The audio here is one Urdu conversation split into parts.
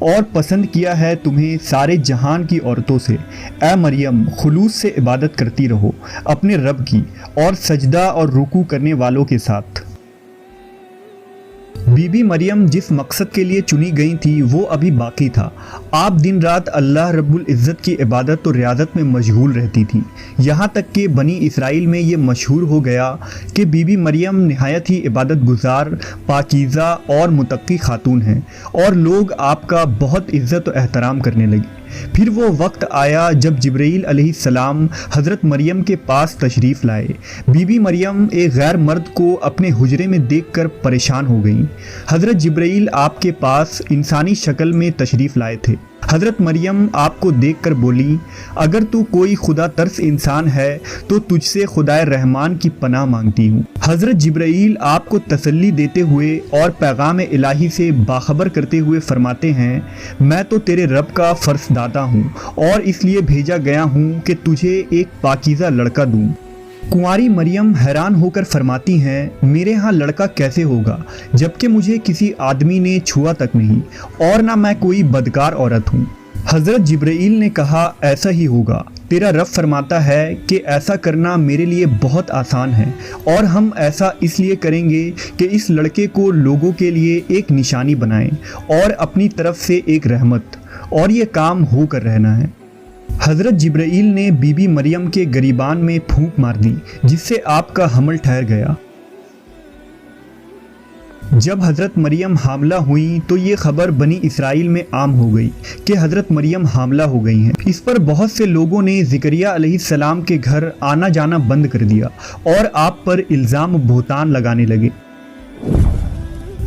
اور پسند کیا ہے تمہیں سارے جہان کی عورتوں سے۔ اے مریم، خلوص سے عبادت کرتی رہو اپنے رب کی اور سجدہ اور رکوع کرنے والوں کے ساتھ۔ بی بی مریم جس مقصد کے لیے چنی گئی تھی وہ ابھی باقی تھا۔ آپ دن رات اللہ رب العزت کی عبادت اور ریاضت میں مشغول رہتی تھی، یہاں تک کہ بنی اسرائیل میں یہ مشہور ہو گیا کہ بی بی مریم نہایت ہی عبادت گزار، پاکیزہ اور متقی خاتون ہیں، اور لوگ آپ کا بہت عزت و احترام کرنے لگے۔ پھر وہ وقت آیا جب جبرائیل علیہ السلام حضرت مریم کے پاس تشریف لائے۔ بی بی مریم ایک غیر مرد کو اپنے حجرے میں دیکھ کر پریشان ہو گئیں۔ حضرت جبرائیل آپ کے پاس انسانی شکل میں تشریف لائے تھے۔ حضرت مریم آپ کو دیکھ کر بولی، اگر تو کوئی خدا ترس انسان ہے تو تجھ سے خدائے رحمان کی پناہ مانگتی ہوں۔ حضرت جبرائیل آپ کو تسلی دیتے ہوئے اور پیغام الہی سے باخبر کرتے ہوئے فرماتے ہیں، میں تو تیرے رب کا فرس داتا ہوں اور اس لیے بھیجا گیا ہوں کہ تجھے ایک پاکیزہ لڑکا دوں۔ کنواری مریم حیران ہو کر فرماتی ہیں، میرے ہاں لڑکا کیسے ہوگا جبکہ مجھے کسی آدمی نے چھوا تک نہیں، اور نہ میں کوئی بدکار عورت ہوں۔ حضرت جبرائیل نے کہا، ایسا ہی ہوگا، تیرا رب فرماتا ہے کہ ایسا کرنا میرے لیے بہت آسان ہے، اور ہم ایسا اس لیے کریں گے کہ اس لڑکے کو لوگوں کے لیے ایک نشانی بنائیں اور اپنی طرف سے ایک رحمت، اور یہ کام ہو کر رہنا ہے۔ حضرت جبرائیل نے بی بی مریم کے گریبان میں پھونک مار دی، جس سے آپ کا حمل ٹھہر گیا۔ جب حضرت مریم حاملہ ہوئیں تو یہ خبر بنی اسرائیل میں عام ہو گئی کہ حضرت مریم حاملہ ہو گئی ہیں۔ اس پر بہت سے لوگوں نے زکریہ علیہ السلام کے گھر آنا جانا بند کر دیا اور آپ پر الزام و بہتان لگانے لگے۔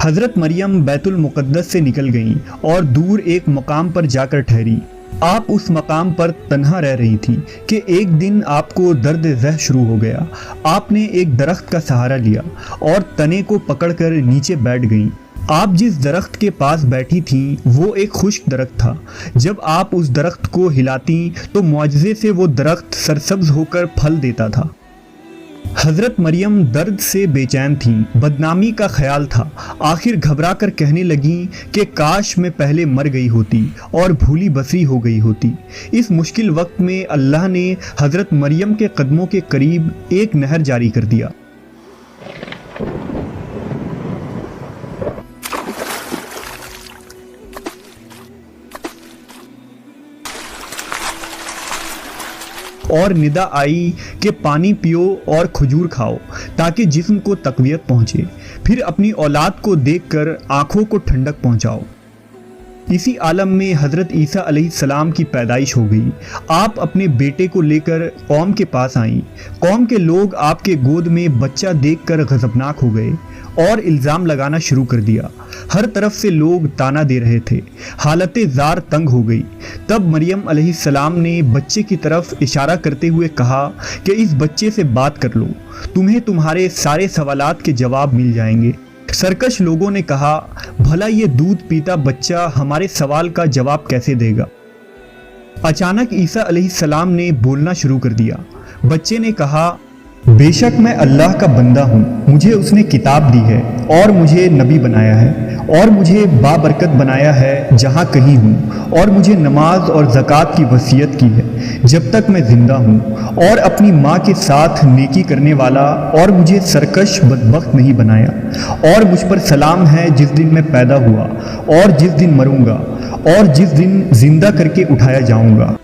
حضرت مریم بیت المقدس سے نکل گئیں اور دور ایک مقام پر جا کر ٹھہری۔ آپ اس مقام پر تنہا رہ رہی تھی کہ ایک دن آپ کو درد ذہ شروع ہو گیا۔ آپ نے ایک درخت کا سہارا لیا اور تنے کو پکڑ کر نیچے بیٹھ گئیں۔ آپ جس درخت کے پاس بیٹھی تھیں وہ ایک خشک درخت تھا۔ جب آپ اس درخت کو ہلاتیں تو معجزے سے وہ درخت سرسبز ہو کر پھل دیتا تھا۔ حضرت مریم درد سے بے چین تھیں، بدنامی کا خیال تھا۔ آخر گھبرا کر کہنے لگیں کہ کاش میں پہلے مر گئی ہوتی اور بھولی بسری ہو گئی ہوتی۔ اس مشکل وقت میں اللہ نے حضرت مریم کے قدموں کے قریب ایک نہر جاری کر دیا۔ اور ندا آئی کہ پانی پیو اور کھجور کھاؤ تاکہ جسم کو تقویت پہنچے، پھر اپنی اولاد کو دیکھ کر آنکھوں کو ٹھنڈک پہنچاؤ۔ اسی عالم میں حضرت عیسیٰ علیہ السلام کی پیدائش ہو گئی۔ آپ اپنے بیٹے کو لے کر قوم کے پاس آئیں۔ قوم کے لوگ آپ کے گود میں بچہ دیکھ کر غضبناک ہو گئے اور الزام لگانا شروع کر دیا۔ ہر طرف سے لوگ تانا دے رہے تھے، حالت زار تنگ ہو گئی۔ تب مریم علیہ السلام نے بچے کی طرف اشارہ کرتے ہوئے کہا کہ اس بچے سے بات کر لو، تمہیں تمہارے سارے سوالات کے جواب مل جائیں گے۔ سرکش لوگوں نے کہا، بھلا یہ دودھ پیتا بچہ ہمارے سوال کا جواب کیسے دے گا؟ اچانک عیسیٰ علیہ السلام نے بولنا شروع کر دیا۔ بچے نے کہا، بے شک میں اللہ کا بندہ ہوں، مجھے اس نے کتاب دی ہے اور مجھے نبی بنایا ہے اور مجھے بابرکت بنایا ہے جہاں کہیں ہوں، اور مجھے نماز اور زکوٰۃ کی وصیت کی ہے جب تک میں زندہ ہوں، اور اپنی ماں کے ساتھ نیکی کرنے والا، اور مجھے سرکش بدبخت نہیں بنایا، اور مجھ پر سلام ہے جس دن میں پیدا ہوا اور جس دن مروں گا اور جس دن زندہ کر کے اٹھایا جاؤں گا۔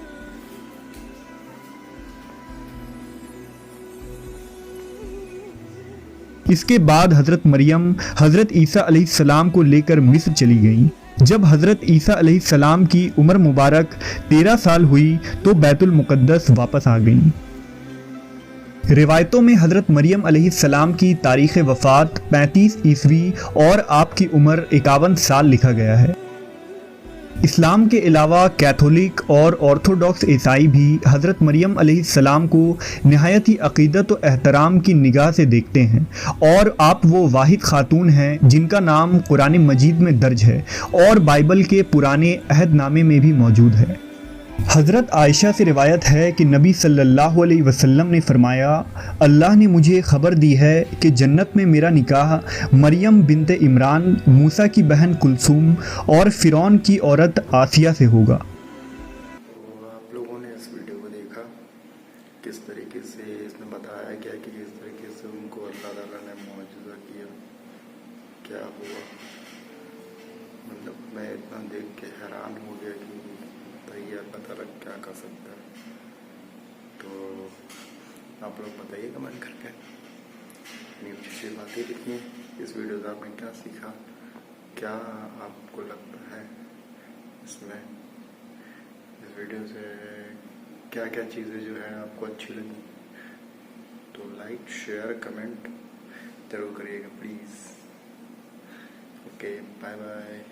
اس کے بعد حضرت مریم حضرت عیسیٰ علیہ السلام کو لے کر مصر چلی گئیں۔ جب حضرت عیسیٰ علیہ السلام کی عمر مبارک 13 سال ہوئی تو بیت المقدس واپس آ گئیں۔ روایتوں میں حضرت مریم علیہ السلام کی تاریخ وفات 35 عیسوی اور آپ کی عمر 51 سال لکھا گیا ہے۔ اسلام کے علاوہ کیتھولک اور آرتھوڈاکس عیسائی بھی حضرت مریم علیہ السلام کو نہایت ہی عقیدت و احترام کی نگاہ سے دیکھتے ہیں، اور آپ وہ واحد خاتون ہیں جن کا نام قرآن مجید میں درج ہے اور بائبل کے پرانے عہد نامے میں بھی موجود ہے۔ حضرت عائشہ سے روایت ہے کہ نبی صلی اللہ علیہ وسلم نے فرمایا، اللہ نے مجھے خبر دی ہے کہ جنت میں میرا نکاح مریم بنت عمران، موسیٰ کی بہن کلثوم اور فرعون کی عورت آسیہ سے ہوگا۔ تو آپ لوگوں نے اس ویڈیو کو دیکھا، کس طریقے سے اس نے بتایا گیا کہ کس طریقے سے ان کو اللہ تعالیٰ نے معجزہ کیا، کیا ہوا۔ مطلب میں اتنا دیکھ کے حیران ہو گیا کہ بتائیے اللہ تعالیٰ کیا کر سکتا ہے۔ تو آپ لوگ بتائیے کمنٹ کر کے، اپنی اچھی باتیں لکھیں، اس ویڈیو سے آپ نے کیا سیکھا، کیا آپ کو لگتا ہے اس میں، اس ویڈیو سے کیا کیا چیزیں جو ہیں آپ کو اچھی لگی۔ تو لائک، شیئر، کمنٹ ضرور کریے گا پلیز۔ Okay, bye bye.